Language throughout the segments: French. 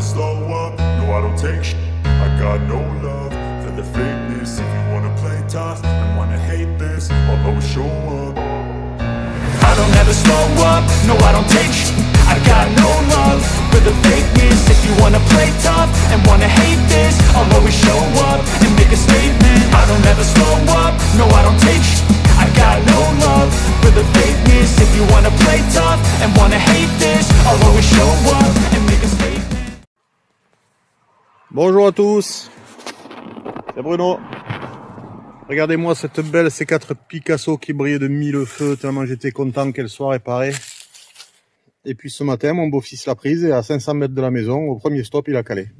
never slow up, no I don't take shit. I got no love for the fakeness. If you wanna play tough and wanna hate this, I'll always show up. I don't ever slow up, no I don't take shit. I got no love for the fakeness. If you wanna play tough and wanna hate this, I'll always show up and make a statement. I don't ever slow up, no I don't take shit. I got no love for the fakeness. If you wanna play tough and wanna hate this, I'll always show up and make a statement. Bonjour à tous, c'est Bruno. Regardez-moi cette belle C4 Picasso qui brillait de mille feux tellement j'étais content qu'elle soit réparée. Et puis ce matin, mon beau-fils l'a prise et à 500 mètres de la maison, au premier stop, il a calé.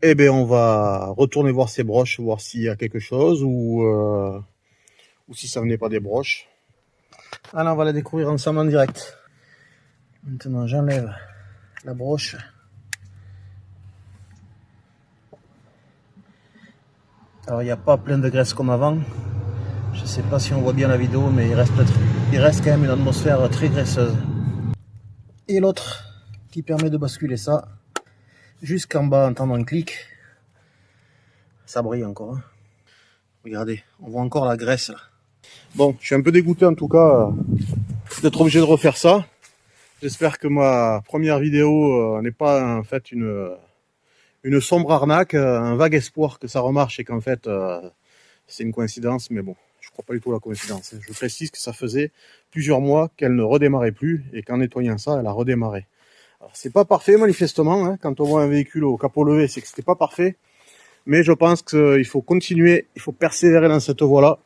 Eh bien, on va retourner voir ses broches, voir s'il y a quelque chose ou si ça venait pas des broches. Alors, on va la découvrir ensemble en direct. Maintenant, j'enlève la broche. Alors, il n'y a pas plein de graisse comme avant. Je ne sais pas si on voit bien la vidéo, mais il reste quand même une atmosphère très graisseuse. Et l'autre qui permet de basculer ça jusqu'en bas en entendant un clic. Ça brille encore. Hein. Regardez, on voit encore la graisse là. Bon, je suis un peu dégoûté en tout cas d'être obligé de refaire ça. J'espère que ma première vidéo n'est pas en fait une sombre arnaque, un vague espoir que ça remarche et qu'en fait c'est une coïncidence, mais bon, je crois pas du tout à la coïncidence. Je précise que ça faisait plusieurs mois qu'elle ne redémarrait plus et qu'en nettoyant ça, elle a redémarré. Alors c'est pas parfait manifestement, hein. Quand on voit un véhicule au capot levé, c'est que c'était pas parfait, mais je pense qu'il faut continuer, il faut persévérer dans cette voie-là.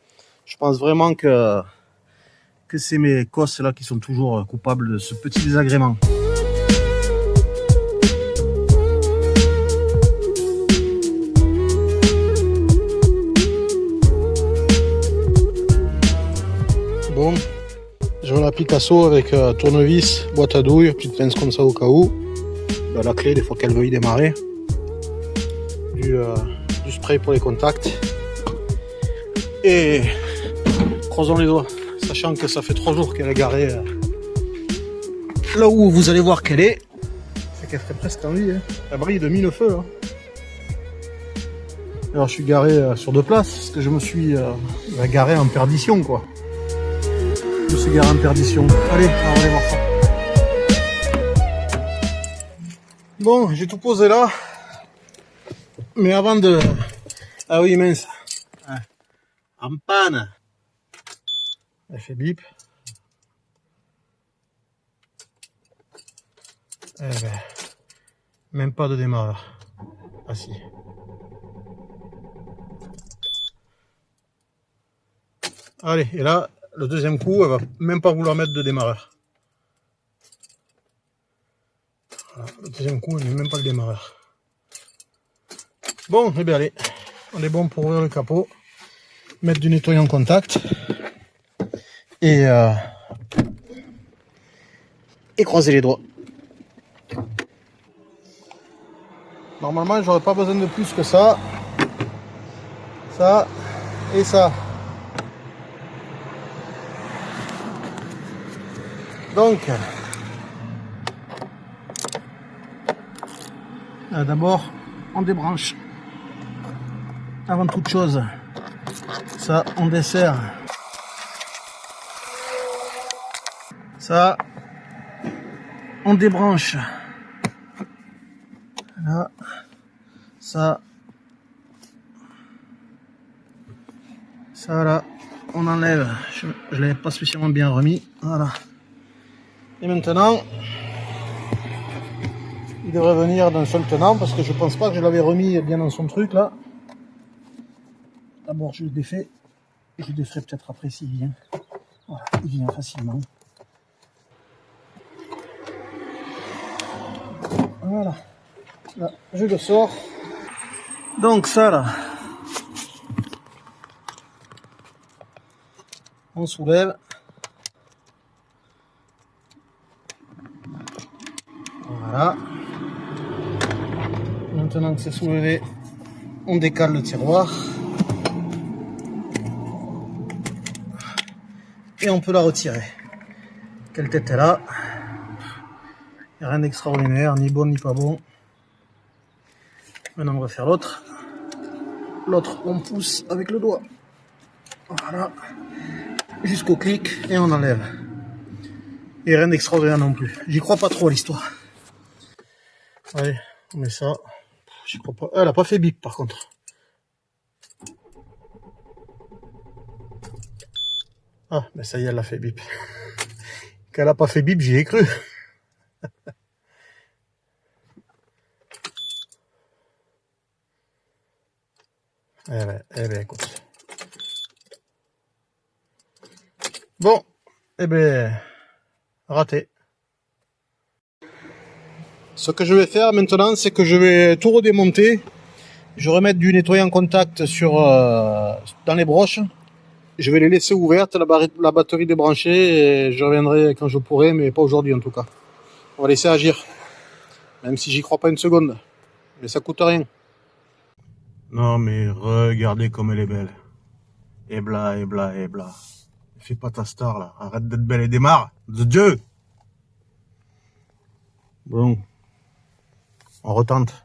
Je pense vraiment que c'est mes cosses là qui sont toujours coupables de ce petit désagrément. Bon, je la Picasso avec tournevis, boîte à douille, petite pince comme ça au cas où. Bah, la clé des fois qu'elle veuille démarrer. Du spray pour les contacts. Et croisons les doigts, sachant que ça fait 3 jours qu'elle est garée là où vous allez voir qu'elle est. C'est qu'elle ferait presque envie. Hein. Elle brille de mille feux. Hein. Alors je suis garé sur 2 places parce que je me suis garé en perdition quoi. Je suis garé en perdition. Allez, on va aller voir ça. Bon, j'ai tout posé là. Mais avant de... Ah oui, mince. En panne. Elle fait bip. Eh ben, même pas de démarreur. Ah si. Allez, et là, le deuxième coup, elle va même pas vouloir mettre de démarreur. Voilà, le deuxième coup, elle met même pas le démarreur. Bon, et bien allez, on est bon pour ouvrir le capot, mettre du nettoyant contact et croiser les doigts. Normalement, j'aurais pas besoin de plus que ça. Ça et ça. Donc, d'abord, on débranche. Avant toute chose, ça, on dessert. Ça, on débranche. Là, ça là, on enlève. Je ne l'avais pas spécialement bien remis. Voilà. Et maintenant, il devrait venir d'un seul tenant parce que je pense pas que je l'avais remis bien dans son truc là. D'abord je le défais et je le déferai peut-être après s'il vient. Voilà, il vient facilement. Voilà, là je le sors. Donc ça là, on soulève. Voilà. Maintenant que c'est soulevé, on décale le tiroir. Et on peut la retirer. Quelle tête elle a? Rien d'extraordinaire, ni bon ni pas bon. Maintenant on va faire l'autre. L'autre on pousse avec le doigt. Voilà. Jusqu'au clic et on enlève. Et rien d'extraordinaire non plus. J'y crois pas trop à l'histoire. Allez, on met ça. J'y crois pas. Elle a pas fait bip par contre. Ah, mais ça y est, elle a fait bip. Qu'elle a pas fait bip, j'y ai cru. Eh ben, écoute. Bon, eh ben, raté. Ce que je vais faire maintenant, c'est que je vais tout redémonter. Je vais remettre du nettoyant contact sur, dans les broches. Je vais les laisser ouvertes, la batterie débranchée, et je reviendrai quand je pourrai, mais pas aujourd'hui en tout cas. On va laisser agir, même si j'y crois pas une seconde. Mais ça coûte rien. Non mais regardez comme elle est belle. Et bla, et bla, et bla. Fais pas ta star là, arrête d'être belle et démarre, de Dieu. Bon, on retente.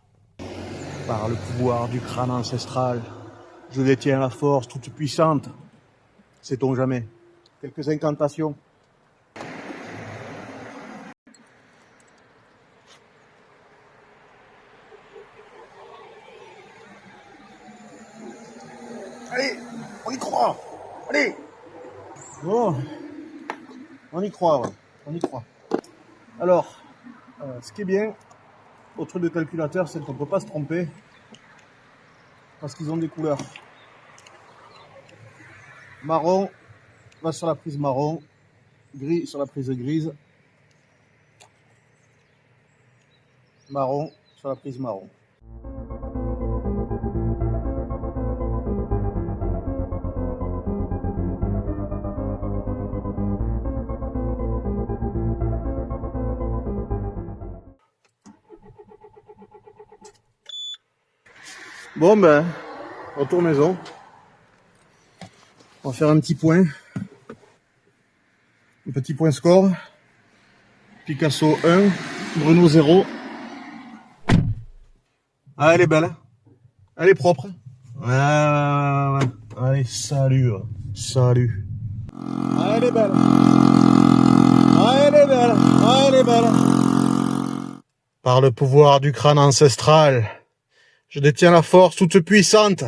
Par le pouvoir du crâne ancestral, je détiens la force toute puissante. Sait-on jamais? Quelques incantations. Allez, on y croit. Allez. Bon, on y croit, ouais. On y croit. Alors, ce qui est bien, au truc de calculateur, c'est qu'on ne peut pas se tromper parce qu'ils ont des couleurs. Marron va sur la prise marron, gris sur la prise grise, marron sur la prise marron. Bon ben, retour maison. On va faire un petit point. Un petit point score. Picasso 1, Bruno 0. Ah, elle est belle. Elle est propre. Ouais. Allez, salut. Salut. Ah, elle est belle. Ah, elle est belle. Ah, elle est belle. Par le pouvoir du crâne ancestral, je détiens la force toute puissante.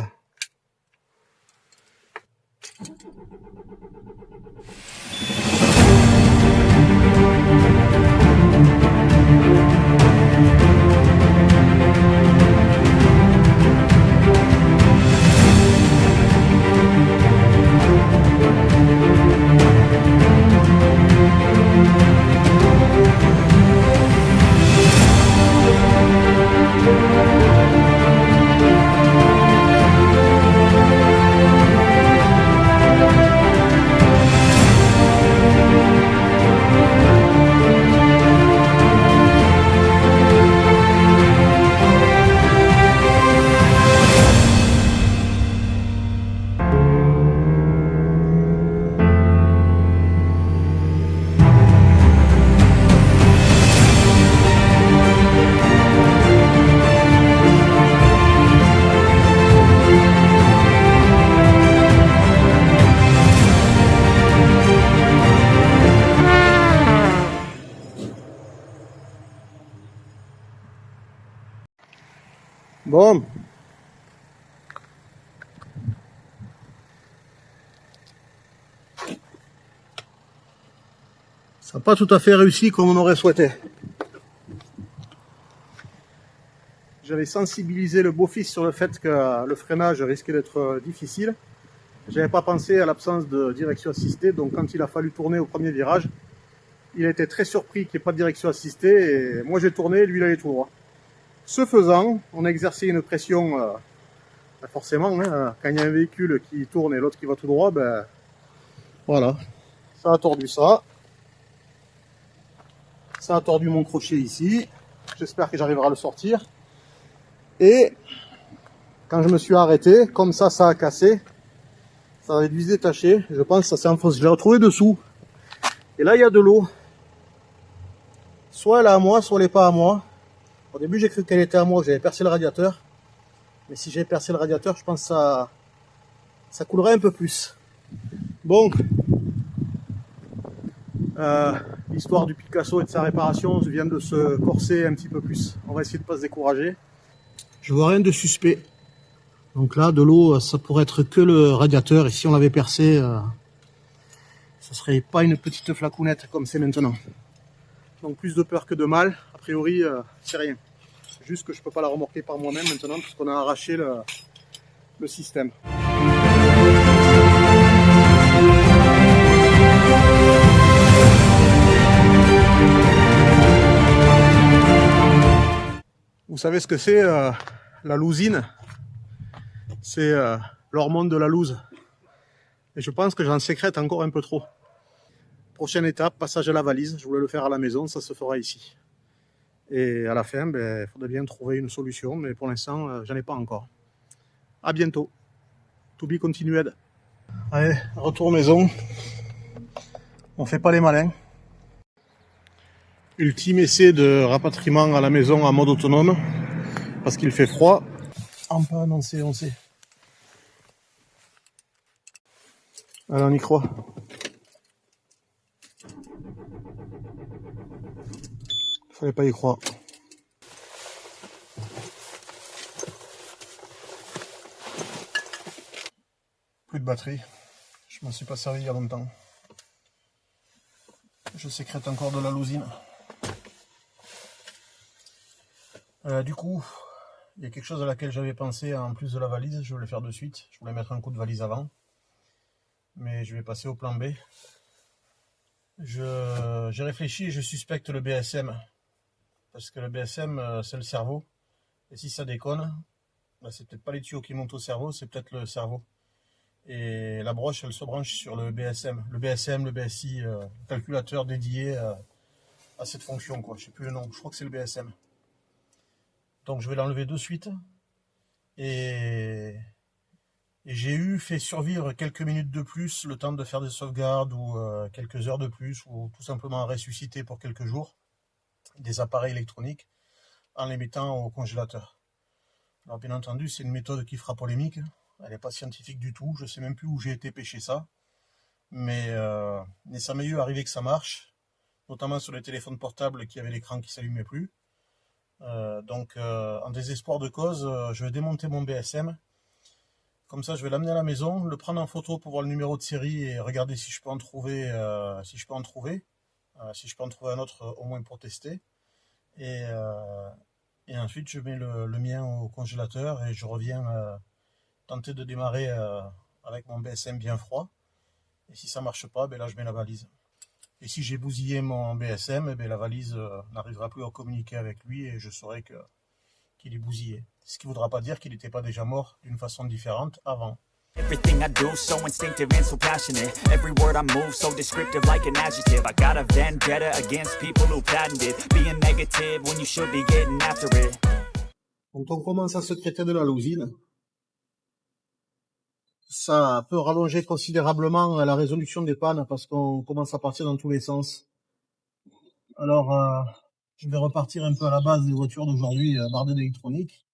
Bon. Ça n'a pas tout à fait réussi comme on aurait souhaité. J'avais sensibilisé le beau-fils sur le fait que le freinage risquait d'être difficile. J'avais pas pensé à l'absence de direction assistée, donc quand il a fallu tourner au premier virage, il a été très surpris qu'il n'y ait pas de direction assistée, et moi j'ai tourné, lui il allait tout droit. Ce faisant, on a exercé une pression, forcément, hein, quand il y a un véhicule qui tourne et l'autre qui va tout droit, ben voilà, ça a tordu ça. Ça a tordu mon crochet ici, j'espère que j'arriverai à le sortir. Et quand je me suis arrêté, comme ça a cassé, ça avait dû se détacher, je pense que ça s'est enfoncé. Je l'ai retrouvé dessous, et là il y a de l'eau. Soit elle est à moi, soit elle n'est pas à moi. Au début j'ai cru qu'elle était à moi, j'avais percé le radiateur. Mais si j'avais percé le radiateur, je pense que ça coulerait un peu plus. Bon, l'histoire du Picasso et de sa réparation vient de se corser un petit peu plus. On va essayer de ne pas se décourager. Je vois rien de suspect. Donc là, de l'eau, ça pourrait être que le radiateur. Et si on l'avait percé, ça serait pas une petite flacounette comme c'est maintenant. Donc plus de peur que de mal. A priori, c'est rien. C'est juste que je peux pas la remorquer par moi-même maintenant puisqu'on a arraché le système. Vous savez ce que c'est la lousine? C'est l'hormone de la loose. Et je pense que j'en sécrète encore un peu trop. Prochaine étape, passage à la valise. Je voulais le faire à la maison, ça se fera ici. Et à la fin, il faudrait bien trouver une solution, mais pour l'instant, j'en ai pas encore. À bientôt. To be continued. Allez, retour maison. On fait pas les malins. Ultime essai de rapatriement à la maison en mode autonome. Parce qu'il fait froid. En panne, on sait. Allez, on y croit. Fallait pas y croire. Plus de batterie. Je m'en suis pas servi il y a longtemps. Je sécrète encore de la lousine. Du coup, il y a quelque chose à laquelle j'avais pensé en plus de la valise. Je voulais le faire de suite. Je voulais mettre un coup de valise avant. Mais je vais passer au plan B. J'ai réfléchi et je suspecte le BSM. Parce que le BSM, c'est le cerveau. Et si ça déconne, c'est peut-être pas les tuyaux qui montent au cerveau, c'est peut-être le cerveau. Et la broche, elle se branche sur le BSM. Le BSM, le BSI, calculateur dédié à cette fonction, quoi. Je sais plus le nom, je crois que c'est le BSM. Donc je vais l'enlever de suite. Et j'ai fait survivre quelques minutes de plus, le temps de faire des sauvegardes ou quelques heures de plus, ou tout simplement ressusciter pour quelques jours des appareils électroniques en les mettant au congélateur. Alors bien entendu, c'est une méthode qui fera polémique, elle n'est pas scientifique du tout, je ne sais même plus où j'ai été pêcher ça, mais ça m'est arrivé que ça marche, notamment sur les téléphones portables qui avaient l'écran qui ne s'allumait plus. Donc en désespoir de cause, je vais démonter mon BSM. Comme ça, je vais l'amener à la maison, le prendre en photo pour voir le numéro de série et regarder si je peux en trouver, si je peux en trouver un autre au moins pour tester. Et ensuite, je mets le mien au congélateur et je reviens tenter de démarrer avec mon BSM bien froid. Et si ça marche pas, là, je mets la valise. Et si j'ai bousillé mon BSM, la valise n'arrivera plus à communiquer avec lui et je saurai qu'il est bousillé. Ce qui ne voudra pas dire qu'il n'était pas déjà mort d'une façon différente avant. Everything I do, so instinctive and so passionate. Every word I move, so descriptive like an adjective. I got a vendetta against people who patented being negative when you should be getting after it. Quand on commence à sécréter de la lousine, ça peut rallonger considérablement la résolution des pannes parce qu'on commence à partir dans tous les sens. Alors, je vais repartir un peu à la base des voitures d'aujourd'hui bardées d'électronique.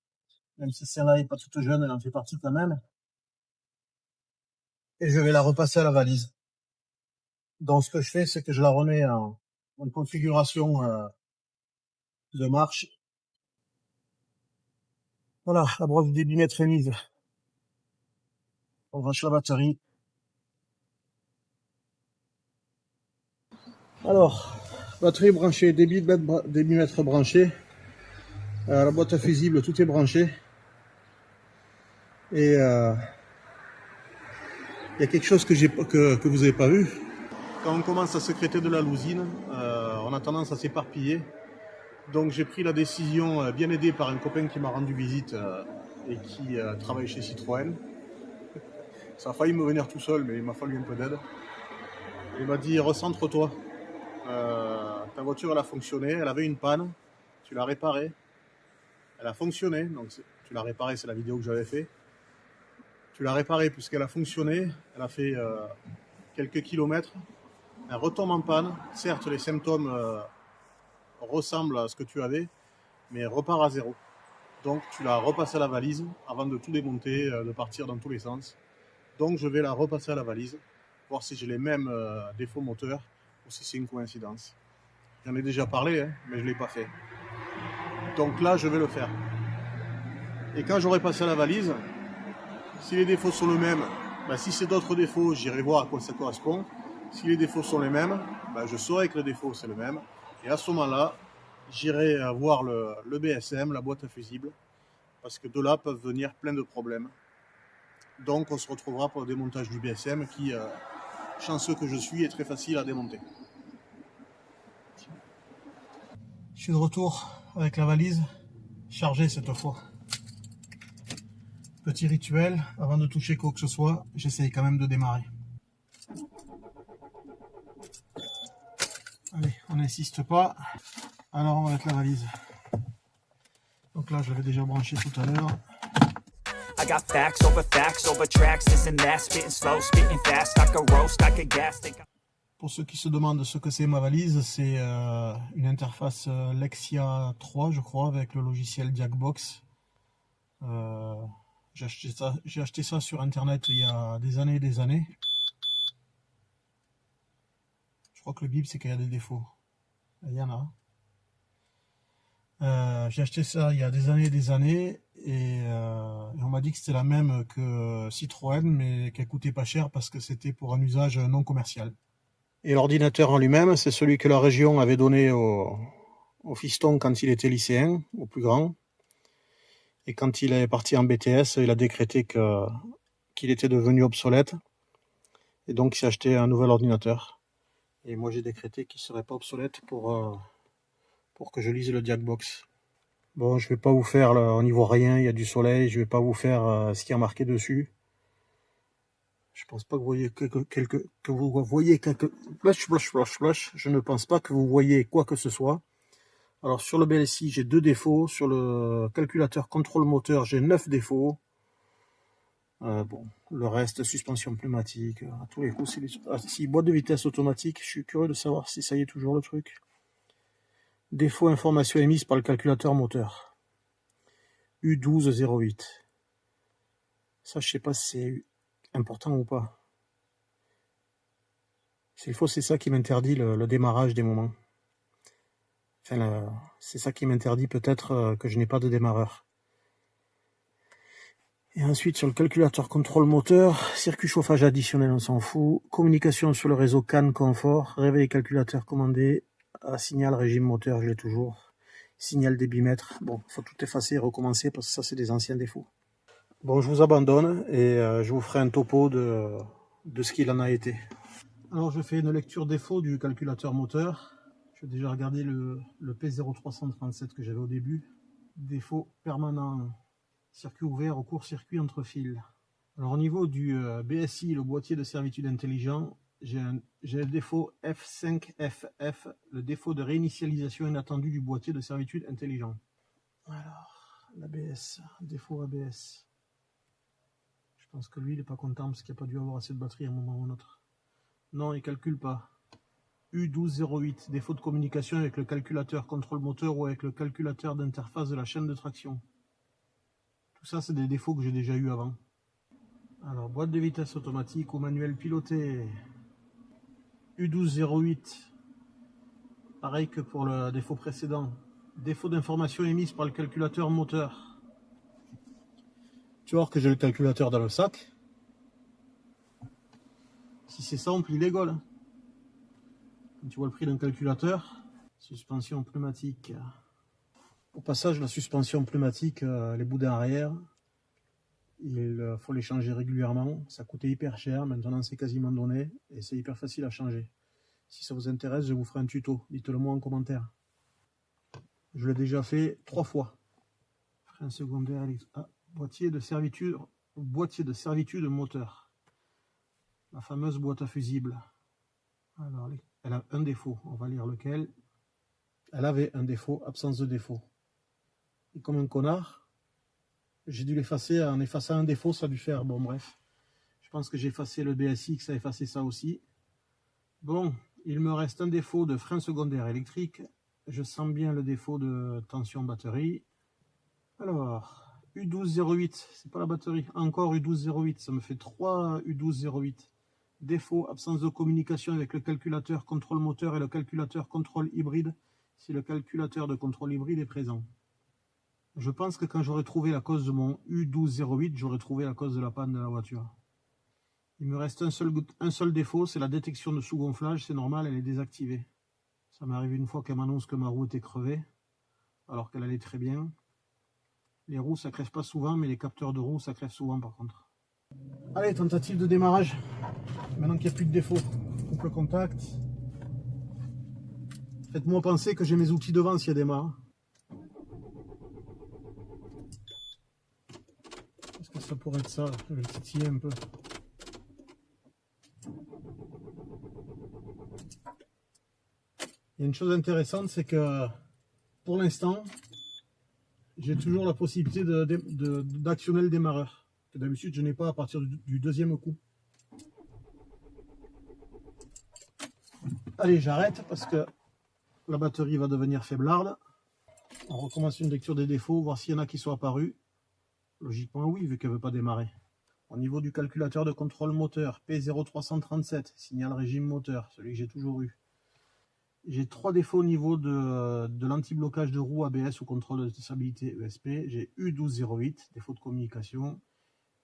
Même si celle-là n'est pas toute jeune, elle en fait partie quand même. Et je vais la repasser à la valise. Donc ce que je fais, c'est que je la remets en configuration de marche. Voilà, la brosse de débitmètre est mise. On branche la batterie. Alors, batterie branchée, débitmètre branché. La boîte à fusible, tout est branché. Et il y a quelque chose que vous n'avez pas vu. Quand on commence à sécréter de la lousine, on a tendance à s'éparpiller. Donc j'ai pris la décision, bien aidé par un copain qui m'a rendu visite et qui travaille chez Citroën. Ça a failli me venir tout seul, mais il m'a fallu un peu d'aide. Il m'a dit, recentre-toi. Ta voiture, elle a fonctionné, elle avait une panne, tu l'as réparée. Elle a fonctionné, donc tu l'as réparée, c'est la vidéo que j'avais fait. Tu l'as réparée puisqu'elle a fonctionné, elle a fait quelques kilomètres. Elle retombe en panne. Certes, les symptômes ressemblent à ce que tu avais, mais elle repart à zéro. Donc tu la repasses à la valise avant de tout démonter, de partir dans tous les sens. Donc je vais la repasser à la valise, voir si j'ai les mêmes défauts moteurs ou si c'est une coïncidence. J'en ai déjà parlé, hein, mais je ne l'ai pas fait. Donc là, je vais le faire. Et quand j'aurai passé à la valise, si les défauts sont les mêmes, ben, si c'est d'autres défauts, j'irai voir à quoi ça correspond. Si les défauts sont les mêmes, ben, je saurai que le défaut c'est le même. Et à ce moment-là, j'irai voir le BSM, la boîte à fusibles, parce que de là peuvent venir plein de problèmes. Donc on se retrouvera pour le démontage du BSM qui, chanceux que je suis, est très facile à démonter. Je suis de retour avec la valise chargée cette fois. Petit rituel, avant de toucher quoi que ce soit, j'essaye quand même de démarrer. Allez, on n'insiste pas. Alors on va mettre la valise. Donc là je l'avais déjà branché tout à l'heure. I got facts over tracks, this and that, spitting slow, spitting fast, I could roast, I could gas, Pour ceux qui se demandent ce que c'est ma valise, c'est une interface Lexia 3 je crois avec le logiciel Jackbox. J'ai acheté ça sur internet il y a des années et des années. Je crois que le bip c'est qu'il y a des défauts. Il y en a. J'ai acheté ça il y a des années et on m'a dit que c'était la même que Citroën mais qu'elle coûtait pas cher parce que c'était pour un usage non commercial. Et l'ordinateur en lui-même, c'est celui que la région avait donné au fiston quand il était lycéen, au plus grand. Et quand il est parti en BTS, il a décrété qu'il était devenu obsolète. Et donc il s'est acheté un nouvel ordinateur. Et moi j'ai décrété qu'il ne serait pas obsolète pour que je lise le Jackbox. Bon, je vais pas vous faire, là, on n'y voit rien, il y a du soleil, je vais pas vous faire ce qui a marqué dessus. Je pense pas que vous voyez je ne pense pas que vous voyez quoi que ce soit. Alors sur le BLSI, j'ai 2 défauts. Sur le calculateur contrôle moteur, j'ai 9 défauts. Bon, le reste, suspension pneumatique, à tous les coups, c'est si boîte de vitesse automatique, je suis curieux de savoir si ça y est toujours le truc. Défaut information émise par le calculateur moteur. U1208. Ça, je sais pas si c'est important ou pas. S'il faut, c'est ça qui m'interdit le démarrage des moments. Enfin, c'est ça qui m'interdit peut-être que je n'ai pas de démarreur. Et ensuite, sur le calculateur contrôle moteur, circuit chauffage additionnel, on s'en fout. Communication sur le réseau CAN confort, réveil calculateur commandé, signal régime moteur, je l'ai toujours. Signal débitmètre, bon, il faut tout effacer et recommencer parce que ça, c'est des anciens défauts. Bon, je vous abandonne et je vous ferai un topo de ce qu'il en a été. Alors, je fais une lecture défaut du calculateur moteur. J'ai déjà regardé le P0337 que j'avais au début. Défaut permanent. Circuit ouvert au court-circuit entre fils. Alors au niveau du BSI, le boîtier de servitude intelligent, j'ai le défaut F5FF, le défaut de réinitialisation inattendue du boîtier de servitude intelligent. Alors, l'ABS, défaut ABS. Je pense que lui, il n'est pas content parce qu'il n'a pas dû avoir assez de batterie à un moment ou un autre. Non, il ne calcule pas. U1208, défaut de communication avec le calculateur contrôle moteur ou avec le calculateur d'interface de la chaîne de traction. Tout ça, c'est des défauts que j'ai déjà eu avant. Alors, boîte de vitesse automatique ou manuel piloté. U1208. Pareil que pour le défaut précédent. Défaut d'information émise par le calculateur moteur. Tu vois que j'ai le calculateur dans le sac. Si c'est ça, on plie les gaules. Quand tu vois le prix d'un calculateur, suspension pneumatique. Au passage, la suspension pneumatique, les boudins arrière, il faut les changer régulièrement. Ça coûtait hyper cher, maintenant c'est quasiment donné et c'est hyper facile à changer. Si ça vous intéresse, je vous ferai un tuto, dites-le moi en commentaire. Je l'ai déjà fait 3 fois. Frein secondaire, boîtier de servitude moteur. La fameuse boîte à fusibles. Alors, elle a un défaut, on va lire lequel. Elle avait un défaut, absence de défaut. Et comme un connard, j'ai dû l'effacer. En effaçant un défaut, ça a dû faire. Bon, bref. Je pense que j'ai effacé le BSI, que ça a effacé ça aussi. Bon, il me reste un défaut de frein secondaire électrique. Je sens bien le défaut de tension batterie. Alors, U1208, c'est pas la batterie, encore U1208, ça me fait 3 U1208. Défaut, absence de communication avec le calculateur contrôle moteur et le calculateur contrôle hybride, si le calculateur de contrôle hybride est présent. Je pense que quand j'aurai trouvé la cause de mon U1208, j'aurai trouvé la cause de la panne de la voiture. Il me reste un seul défaut, c'est la détection de sous-gonflage, c'est normal, elle est désactivée. Ça m'est arrivé une fois qu'elle m'annonce que ma roue était crevée, alors qu'elle allait très bien. Les roues ça crève pas souvent, mais les capteurs de roues ça crève souvent par contre. Allez, tentative de démarrage. Maintenant qu'il n'y a plus de défaut, coupe le contact. Faites-moi penser que j'ai mes outils devant si elle démarre. Est-ce que ça pourrait être ça? Je vais le titiller un peu. Il y a une chose intéressante, c'est que pour l'instant, j'ai toujours la possibilité d'actionner le démarreur. D'habitude, je n'ai pas à partir du deuxième coup. Allez, j'arrête parce que la batterie va devenir faiblarde. On recommence une lecture des défauts, voir s'il y en a qui sont apparus. Logiquement oui, vu qu'elle ne veut pas démarrer. Au niveau du calculateur de contrôle moteur, P0337, signal régime moteur, celui que j'ai toujours eu. J'ai 3 défauts au niveau de l'anti-blocage de roue ABS ou contrôle de stabilité ESP. J'ai U1208, défaut de communication.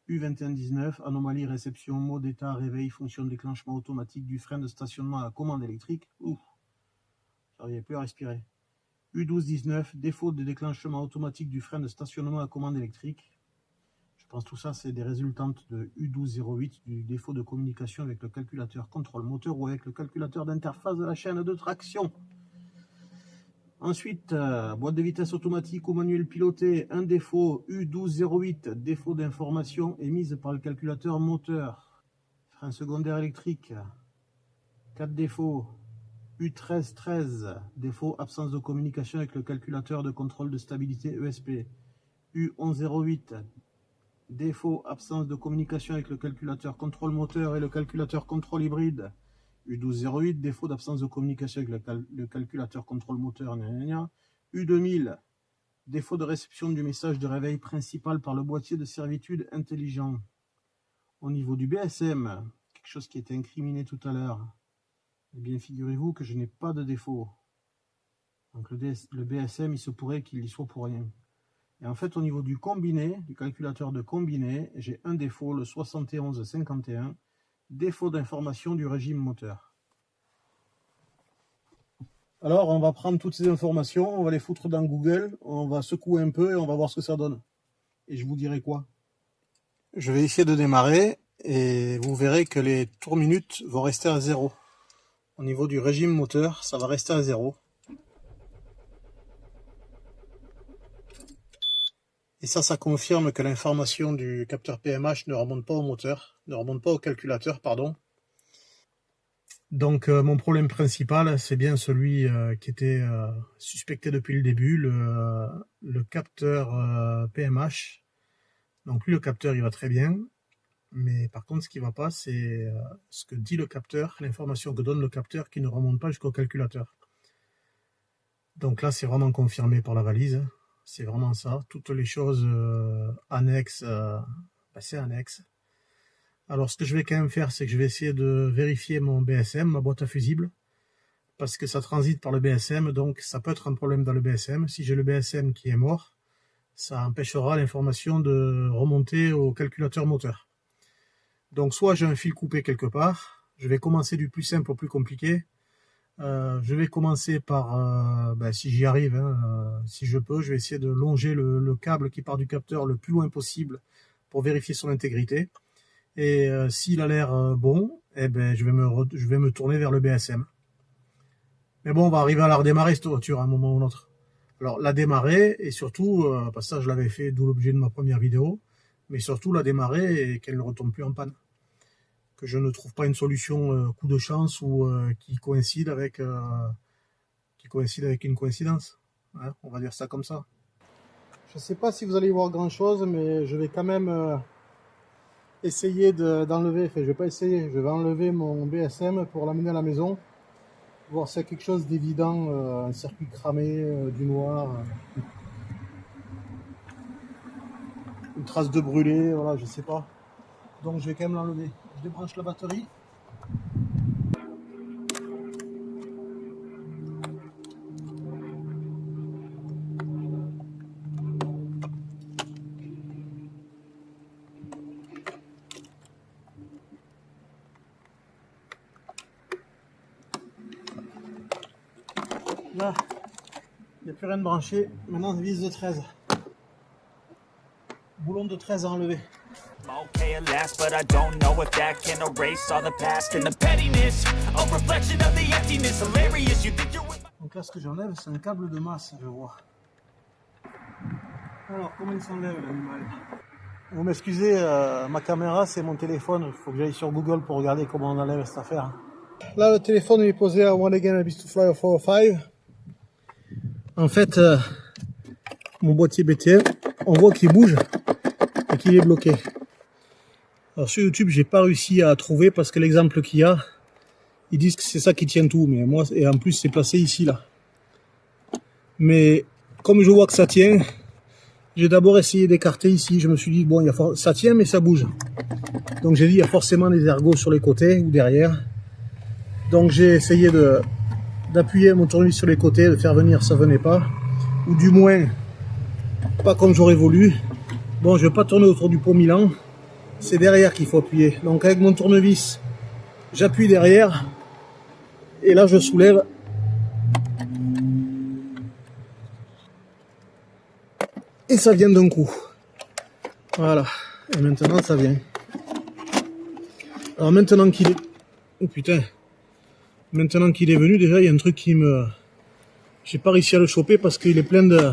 U2119, anomalie réception, mode état, réveil, fonction de déclenchement automatique du frein de stationnement à la commande électrique. Ouf, j'arrivais plus à respirer. U1219, défaut de déclenchement automatique du frein de stationnement à commande électrique. Je pense que tout ça, c'est des résultantes de U1208, du défaut de communication avec le calculateur contrôle moteur ou avec le calculateur d'interface de la chaîne de traction. Ensuite, boîte de vitesse automatique ou manuel piloté, un défaut, U1208, défaut d'information émise par le calculateur moteur. Frein secondaire électrique, 4 défauts. U1313, défaut, absence de communication avec le calculateur de contrôle de stabilité ESP. U1108, défaut, absence de communication avec le calculateur contrôle moteur et le calculateur contrôle hybride. U1208, défaut d'absence de communication avec le calculateur contrôle moteur. U2000, défaut de réception du message de réveil principal par le boîtier de servitude intelligent. Au niveau du BSM, quelque chose qui a été incriminé tout à l'heure, eh bien figurez-vous que je n'ai pas de défaut. Donc le BSM, il se pourrait qu'il y soit pour rien. Et en fait, au niveau du combiné, du calculateur de combiné, j'ai un défaut, le 7151, défaut d'information du régime moteur. Alors, on va prendre toutes ces informations, on va les foutre dans Google, on va secouer un peu et on va voir ce que ça donne. Et je vous dirai quoi. Je vais essayer de démarrer et vous verrez que les tours minutes vont rester à 0. Au niveau du régime moteur, ça va rester à 0. Et ça confirme que l'information du capteur PMH ne remonte pas au moteur, ne remonte pas au calculateur, pardon. Donc mon problème principal, c'est bien celui qui était suspecté depuis le début, le capteur PMH. Donc lui, le capteur, il va très bien. Mais par contre, ce qui ne va pas, c'est ce que dit le capteur, l'information que donne le capteur qui ne remonte pas jusqu'au calculateur. Donc là, c'est vraiment confirmé par la valise. C'est vraiment ça. Toutes les choses annexes, c'est annexe. Alors, ce que je vais quand même faire, c'est que je vais essayer de vérifier mon BSM, ma boîte à fusibles, parce que ça transite par le BSM, donc ça peut être un problème dans le BSM. Si j'ai le BSM qui est mort, ça empêchera l'information de remonter au calculateur moteur. Donc, soit j'ai un fil coupé quelque part, je vais commencer du plus simple au plus compliqué. Je vais commencer par, si j'y arrive, si je peux, je vais essayer de longer le câble qui part du capteur le plus loin possible pour vérifier son intégrité. Et s'il a l'air bon, eh ben, je vais me tourner vers le BSM. Mais bon, on va arriver à la redémarrer cette voiture à un moment ou un autre. Alors la démarrer et surtout, parce que ça je l'avais fait, d'où l'objet de ma première vidéo, mais surtout la démarrer et qu'elle ne retombe plus en panne. Que je ne trouve pas une solution coup de chance ou qui coïncide avec une coïncidence. Hein, on va dire ça comme ça. Je ne sais pas si vous allez voir grand chose, mais je vais quand même essayer d'enlever, enfin je vais pas essayer, je vais enlever mon BSM pour l'amener à la maison, voir s'il y a quelque chose d'évident, un circuit cramé, du noir. une trace de brûlé, voilà, je sais pas. Donc je vais quand même l'enlever. Je débranche la batterie. Là, il n'y a plus rien de branché. Maintenant, vis de 13. Boulon de 13 à enlever. Okay at last, but I don't know if that can erase all the past and the pettiness, a reflection of the emptiness, hilarious, you think you're with my... Donc là, ce que j'enlève, c'est un câble de masse, je vois. Alors, comment il s'enlève l'animal? Vous m'excusez, ma caméra, c'est mon téléphone. Il faut que j'aille sur Google pour regarder comment on enlève cette affaire. Là, le téléphone il est posé à One Again Abyss to Fly 405. En fait, mon boîtier BTM, on voit qu'il bouge et qu'il est bloqué. Alors sur YouTube, j'ai pas réussi à trouver parce que l'exemple qu'il y a, ils disent que c'est ça qui tient tout, mais moi, et en plus, c'est placé ici, là. Mais comme je vois que ça tient, j'ai d'abord essayé d'écarter ici. Je me suis dit, bon, ça tient, mais ça bouge. Donc j'ai dit, il y a forcément des ergots sur les côtés ou derrière. Donc j'ai essayé d'appuyer mon tournevis sur les côtés, de faire venir, ça venait pas. Ou du moins, pas comme j'aurais voulu. Bon, je vais pas tourner autour du pot Milan. C'est derrière qu'il faut appuyer. Donc avec mon tournevis, j'appuie derrière. Et là, je soulève. Et ça vient d'un coup. Voilà. Et maintenant, ça vient. Alors maintenant qu'il est... Oh putain. Maintenant qu'il est venu, déjà, il y a un truc qui me... J'ai pas réussi à le choper parce qu'il est plein de...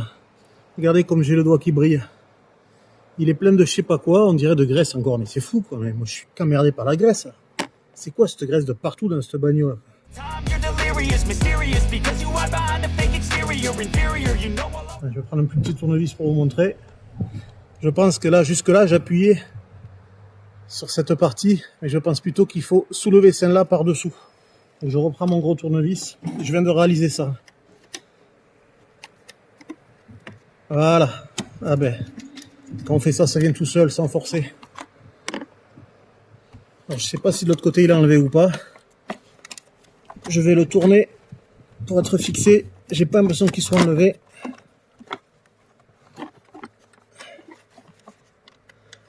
Regardez comme j'ai le doigt qui brille. Il est plein de je sais pas quoi, on dirait de graisse encore. Mais c'est fou, quoi. Mais moi, je suis qu'emmerdé par la graisse. C'est quoi cette graisse de partout dans cette bagnole? Je vais prendre un plus petit tournevis pour vous montrer. Je pense que là, jusque là, j'appuyais sur cette partie, mais je pense plutôt qu'il faut soulever celle-là par-dessous. Donc je reprends mon gros tournevis. Je viens de réaliser ça. Voilà. Ah ben, quand on fait ça, ça vient tout seul, sans forcer. Alors, je sais pas si de l'autre côté il a enlevé ou pas. Je vais le tourner pour être fixé. J'ai pas l'impression qu'il soit enlevé.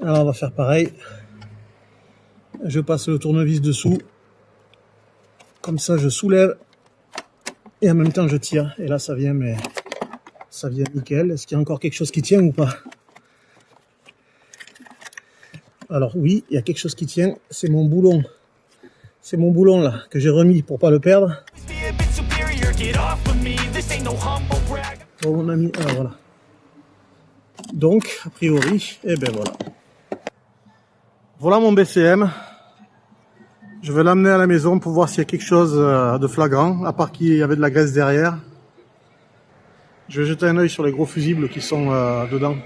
Alors on va faire pareil. Je passe le tournevis dessous. Comme ça je soulève. Et en même temps je tire. Et là ça vient, mais ça vient nickel. Est-ce qu'il y a encore quelque chose qui tient ou pas? Alors oui, il y a quelque chose qui tient. C'est mon boulon. C'est mon boulon là que j'ai remis pour pas le perdre. Bon, mon ami, alors voilà. Donc, a priori, eh ben voilà. Voilà mon BCM. Je vais l'amener à la maison pour voir s'il y a quelque chose de flagrant, à part qu'il y avait de la graisse derrière. Je vais jeter un œil sur les gros fusibles qui sont dedans.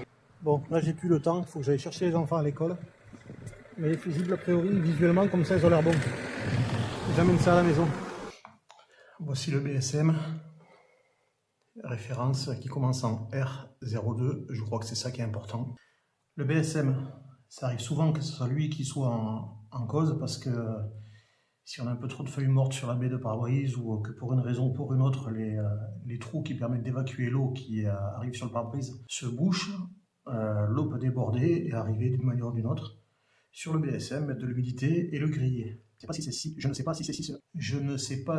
Bon, là j'ai plus le temps, il faut que j'aille chercher les enfants à l'école. Mais les fusibles, a priori, visuellement, comme ça, ils ont l'air bons. J'amène ça à la maison. Voici le BSM. Référence qui commence en R02. Je crois que c'est ça qui est important. Le BSM, ça arrive souvent que ce soit lui qui soit en cause parce que si on a un peu trop de feuilles mortes sur la baie de pare-brise ou que pour une raison ou pour une autre, les trous qui permettent d'évacuer l'eau qui arrive sur le pare-brise se bouchent, l'eau peut déborder et arriver d'une manière ou d'une autre sur le BSM, mettre de l'humidité et le griller. Je ne sais pas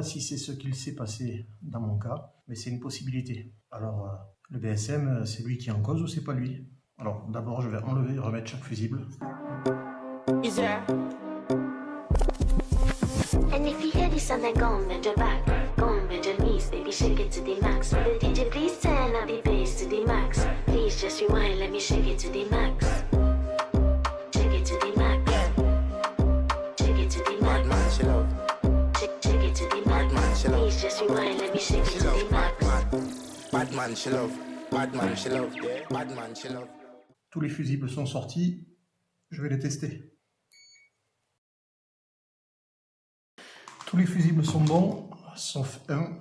si c'est ce qu'il s'est passé dans mon cas, mais c'est une possibilité. Alors, le BSM, c'est lui qui est en cause ou c'est pas lui? Alors, d'abord, je vais enlever et remettre chaque fusible. And if you hear this sound, then go and bend your back, go and bend your knees, baby, shake it to the max. Will the DJ please turn up the bass to the max? Please just rewind, let me shake it to the max. Shake it to the max. Shake it to the max. Bad man, she love. Shake it to the max. Bad man, she love. Please just rewind, let me shake it to the max. Bad man, she love. Bad man, she love. Bad man, she love. Tous les fusibles sont sortis. Je vais les tester. Tous les fusibles sont bons, sauf un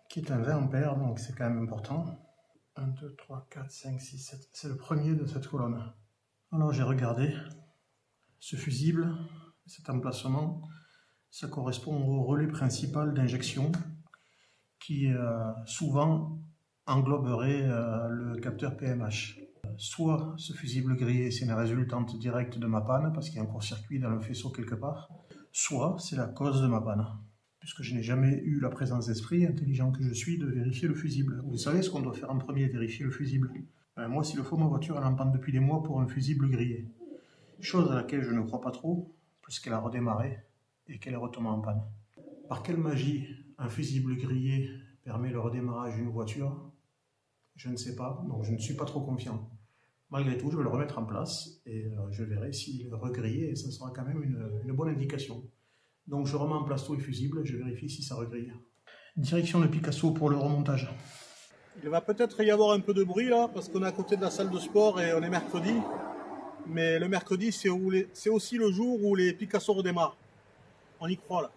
qui est un 20 ampères, donc c'est quand même important. 1, 2, 3, 4, 5, 6, 7. C'est le premier de cette colonne. Alors j'ai regardé ce fusible, cet emplacement, ça correspond au relais principal d'injection qui souvent engloberait le capteur PMH. Soit ce fusible grillé c'est une résultante directe de ma panne parce qu'il y a un court-circuit dans le faisceau quelque part, soit c'est la cause de ma panne, puisque je n'ai jamais eu la présence d'esprit, intelligent que je suis, de vérifier le fusible. Vous savez ce qu'on doit faire en premier, vérifier le fusible. Moi, s'il le faut, ma voiture elle en panne depuis des mois pour un fusible grillé. Chose à laquelle je ne crois pas trop, puisqu'elle a redémarré et qu'elle est retombée en panne. Par quelle magie un fusible grillé permet le redémarrage d'une voiture? Je ne sais pas, donc je ne suis pas trop confiant. Malgré tout, je vais le remettre en place et je verrai s'il est regrillé et ça sera quand même une bonne indication. Donc je remets en place tout le fusible, je vérifie si ça regrille. Direction le Picasso pour le remontage. Il va peut-être y avoir un peu de bruit là, parce qu'on est à côté de la salle de sport et on est mercredi. Mais le mercredi, c'est aussi le jour où les Picasso redémarrent. On y croit là.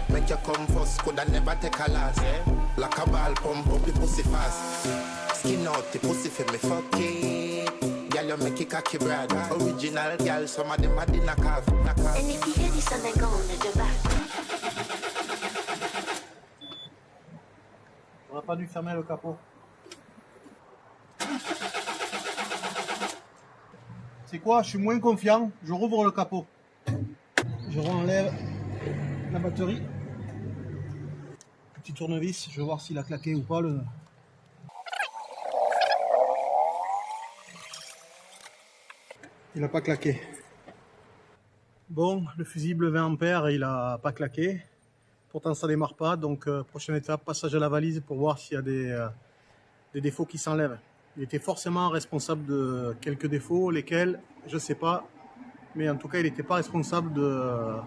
Make you come first, could I never take a last? Like a ball, pump up the pussy fast. Skin out the pussy for me, fuck it. Girl, you make it cocky brad. Original girl, some of them are the knock-off. And if you hear this and then go on the back. On n'a pas dû fermer le capot. C'est quoi? Je suis moins confiant, je rouvre le capot. Je renlève la batterie. Petit tournevis, je vais voir s'il a claqué ou pas. Il n'a pas claqué. Bon, le fusible 20 ampères, il n'a pas claqué. Pourtant ça démarre pas, donc prochaine étape, passage à la valise pour voir s'il y a des défauts qui s'enlèvent. Il était forcément responsable de quelques défauts, lesquels, je sais pas, mais en tout cas il n'était pas responsable de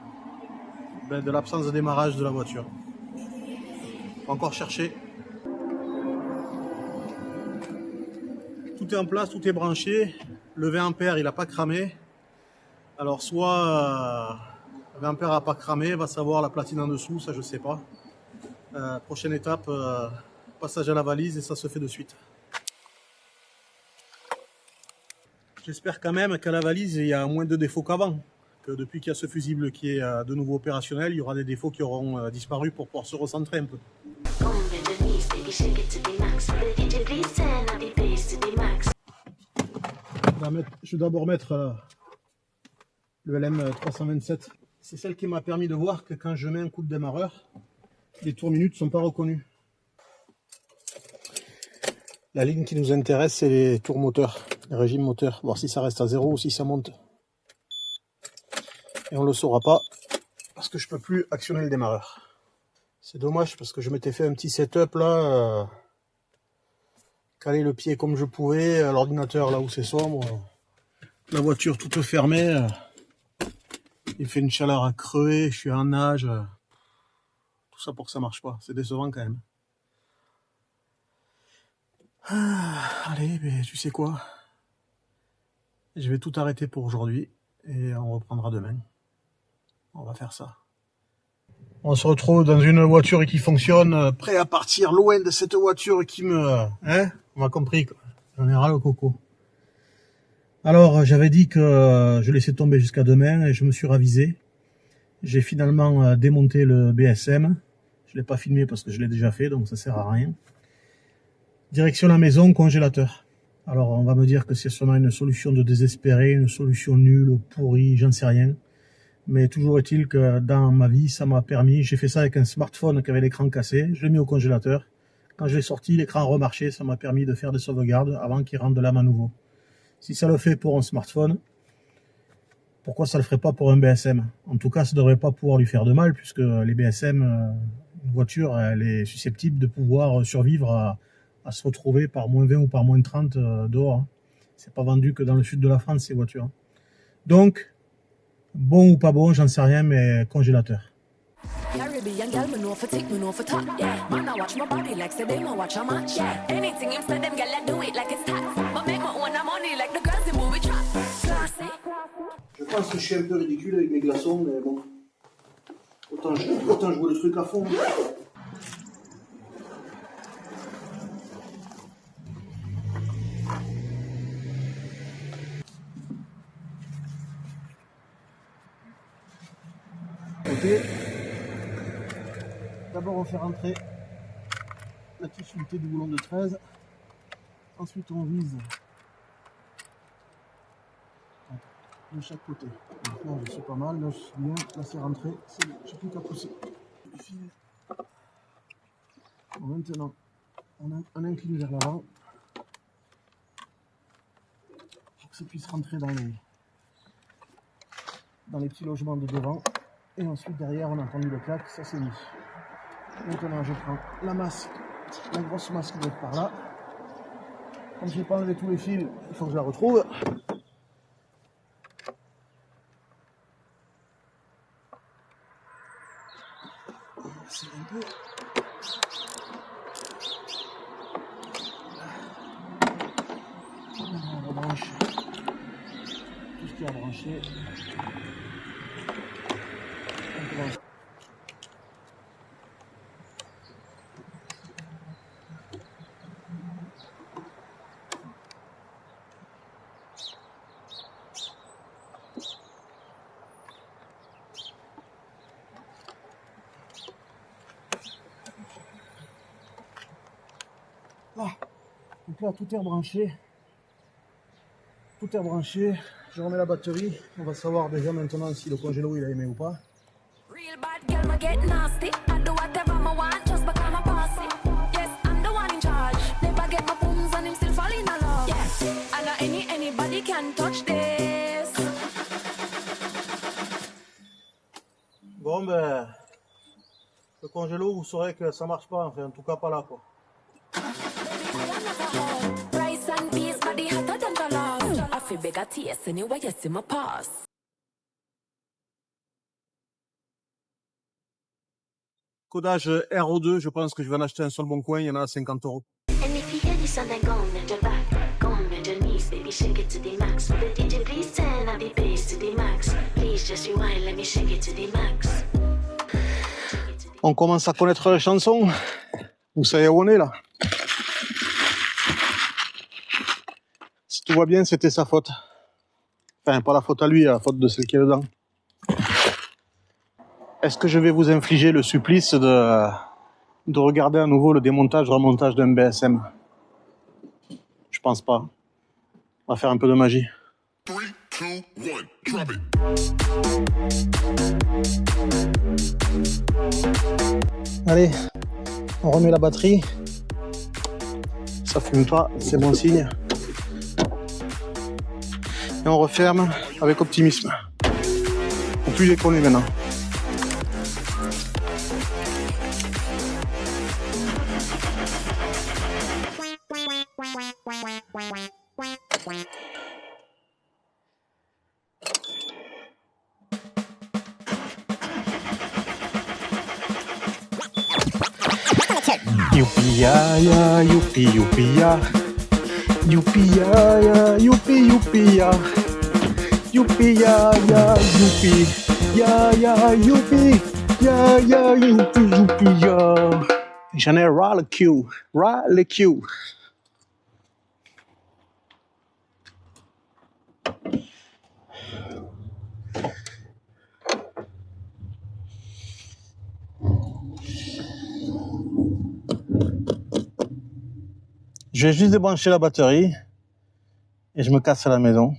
l'absence de démarrage de la voiture. Faut encore chercher. Tout est en place, tout est branché. Le 20 ampères il n'a pas cramé. Alors soit 20 ampères n'a pas cramé, va savoir la platine en dessous, ça je sais pas. Prochaine étape, passage à la valise et ça se fait de suite. J'espère quand même qu'à la valise il y a moins de défauts qu'avant. Que depuis qu'il y a ce fusible qui est de nouveau opérationnel, il y aura des défauts qui auront disparu pour pouvoir se recentrer un peu. Je vais d'abord mettre le LM327. C'est celle qui m'a permis de voir que quand je mets un coup de démarreur, les tours minutes ne sont pas reconnus. La ligne qui nous intéresse, c'est les tours moteurs, les régimes moteurs, voir si ça reste à 0 ou si ça monte. Et on ne le saura pas parce que je peux plus actionner le démarreur. C'est dommage parce que je m'étais fait un petit setup là, caler le pied comme je pouvais, l'ordinateur là où c'est sombre, la voiture toute fermée, il fait une chaleur à crever, je suis en nage, tout ça pour que ça marche pas, c'est décevant quand même. Allez, mais tu sais quoi, je vais tout arrêter pour aujourd'hui et on reprendra demain. On va faire ça. On se retrouve dans une voiture qui fonctionne, prêt à partir loin de cette voiture qui me... Hein? On m'a compris, quoi. J'en ai ras le coco. Alors, j'avais dit que je laissais tomber jusqu'à demain et je me suis ravisé. J'ai finalement démonté le BSM. Je ne l'ai pas filmé parce que je l'ai déjà fait, donc ça sert à rien. Direction la maison, congélateur. Alors, on va me dire que c'est sûrement une solution de désespéré, une solution nulle, pourrie, j'en sais rien. Mais toujours est-il que dans ma vie, ça m'a permis, j'ai fait ça avec un smartphone qui avait l'écran cassé, je l'ai mis au congélateur. Quand je l'ai sorti, l'écran remarchait, ça m'a permis de faire des sauvegardes avant qu'il rentre de l'âme à nouveau. Si ça le fait pour un smartphone, pourquoi ça le ferait pas pour un BSM? En tout cas, ça ne devrait pas pouvoir lui faire de mal, puisque les BSM, une voiture, elle est susceptible de pouvoir survivre à se retrouver par moins 20 ou par moins 30 dehors. C'est pas vendu que dans le sud de la France, ces voitures. Donc, bon ou pas bon, j'en sais rien, mais congélateur. Je pense que je suis un peu ridicule avec mes glaçons, mais bon. Autant jouer le truc à fond. côté. D'abord on fait rentrer la difficulté du boulon de 13. Ensuite on vise de chaque côté. Donc là je suis pas mal, là je suis bien, là c'est rentré, j'ai plus qu'à pousser le fil. Bon, maintenant on incline vers l'avant pour que ça puisse rentrer dans les petits logements de devant. Et ensuite derrière on a entendu le clac, ça c'est mis. Maintenant je prends la masse, la grosse masse qui doit être par là. Comme je n'ai pas enlevé tous les fils, il faut que je la retrouve. C'est un peu. On rebranche tout ce qui est à brancher. Ah, donc là tout est rebranché. Tout est rebranché. Je remets la batterie. On va savoir déjà maintenant si le congélo il a aimé ou pas. Real bad girl, ma get nasty. I do whatever I want, just because I'm bossy. Yes, I'm the one in charge. Never get my booms and him still fall in love. Yes, I know anybody can touch this. Bon ben, le congélo, vous saurez que ça marche pas, enfin en tout cas pas là quoi. Rice and peas, body hotter than jollof. I feel bigger taste anyway, you see my pass. Codage RO2, je pense que je vais en acheter un sur le bon coin, il y en a à 50 €. And if you hear this song, then go on bend your back, go on bend your knees, baby, shake it to the max. Will the DJ please turn up the bass to the max? Please just rewind, let me shake it to the max. On commence à connaître la chanson. Vous savez où on est là. Si tout va bien, c'était sa faute. Enfin, pas la faute à lui, la faute de celle qui est dedans. Est-ce que je vais vous infliger le supplice de regarder à nouveau le démontage-remontage d'un BSM? Je pense pas. On va faire un peu de magie. 3, 2, 1, drop it. Allez, on remet la batterie. Ça fume pas, c'est bon signe. Et on referme avec optimisme. Faut plus déconner maintenant. Youpi ya ya, youpi youpi ya, youpi ya ya, youpi youpi ya, youpi ya ya, youpi ya ya, youpi ya ya, youpi youpi ya. J'en ai ras le cul, ras le cul. Je vais juste débrancher la batterie et je me casse à la maison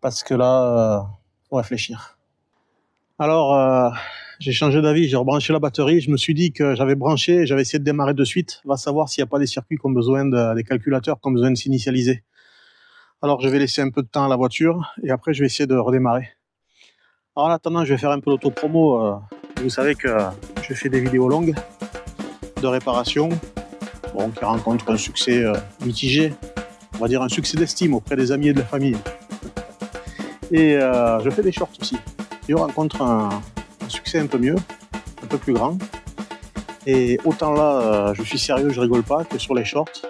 parce que là, faut réfléchir. Alors, j'ai changé d'avis, j'ai rebranché la batterie. Je me suis dit que j'avais branché et j'avais essayé de démarrer de suite. On va savoir s'il n'y a pas des circuits qui ont besoin des calculateurs qui ont besoin de s'initialiser. Alors, je vais laisser un peu de temps à la voiture et après, je vais essayer de redémarrer. Alors, en attendant, je vais faire un peu l'autopromo. Vous savez que je fais des vidéos longues de réparation. Bon, qui rencontre un succès mitigé, on va dire un succès d'estime auprès des amis et de la famille. Et je fais des shorts aussi. Je rencontre un succès un peu mieux, un peu plus grand. Et autant là, je suis sérieux, je rigole pas, que sur les shorts,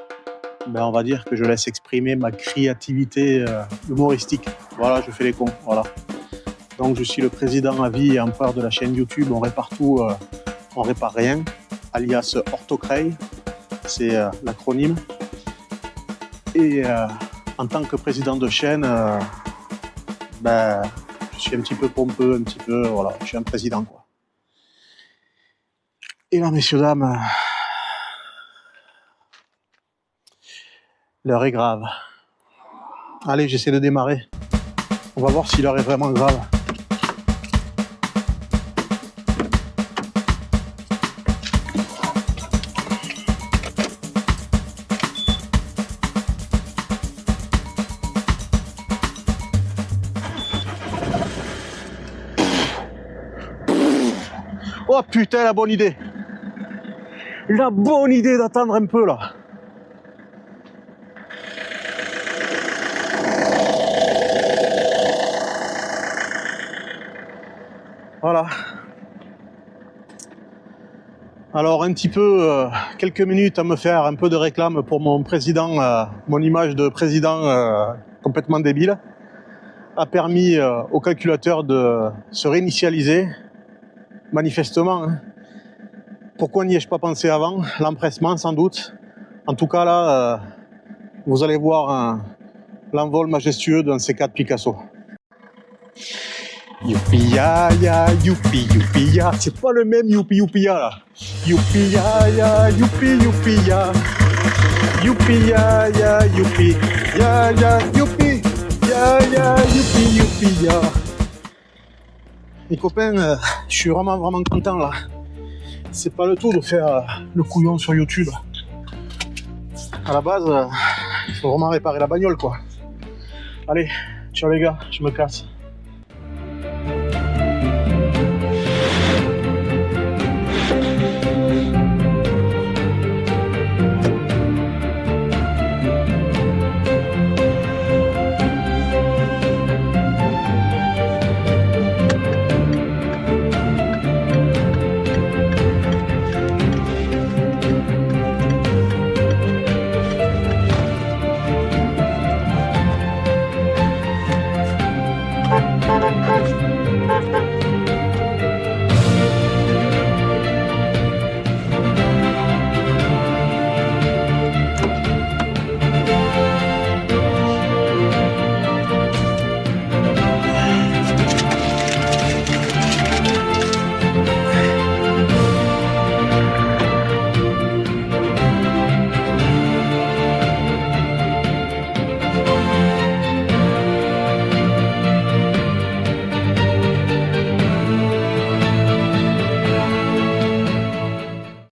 ben, on va dire que je laisse exprimer ma créativité humoristique. Voilà, je fais les cons, voilà. Donc je suis le président à vie et empereur de la chaîne YouTube On répare tout, on répare rien, alias Orthocray. C'est l'acronyme. Et en tant que président de chaîne, ben, je Je suis un petit peu pompeux, un petit peu, voilà, je suis un président, quoi. Et là, messieurs, dames, l'heure est grave. Allez, j'essaie de démarrer. On va voir si l'heure est vraiment grave. Oh putain, la bonne idée! La bonne idée d'attendre un peu là! Voilà. Alors un petit peu, quelques minutes à me faire un peu de réclame pour mon président, mon image de président complètement débile, a permis au calculateur de se réinitialiser, manifestement. Hein. Pourquoi n'y ai-je pas pensé avant? L'empressement sans doute. En tout cas là, vous allez voir l'envol majestueux d'un C4 Picasso. Youpi ya ya, youpi youpi ya. C'est pas le même youpi youpi ya là. Youpi ya ya, youpi youpi ya. Youpi ya ya, youpi ya ya, youpi ya ya, youpi youpi ya. Les copains, je suis vraiment content là. C'est pas le tout de faire le couillon sur YouTube. À la base, il faut vraiment réparer la bagnole quoi. Allez, ciao les gars, je me casse.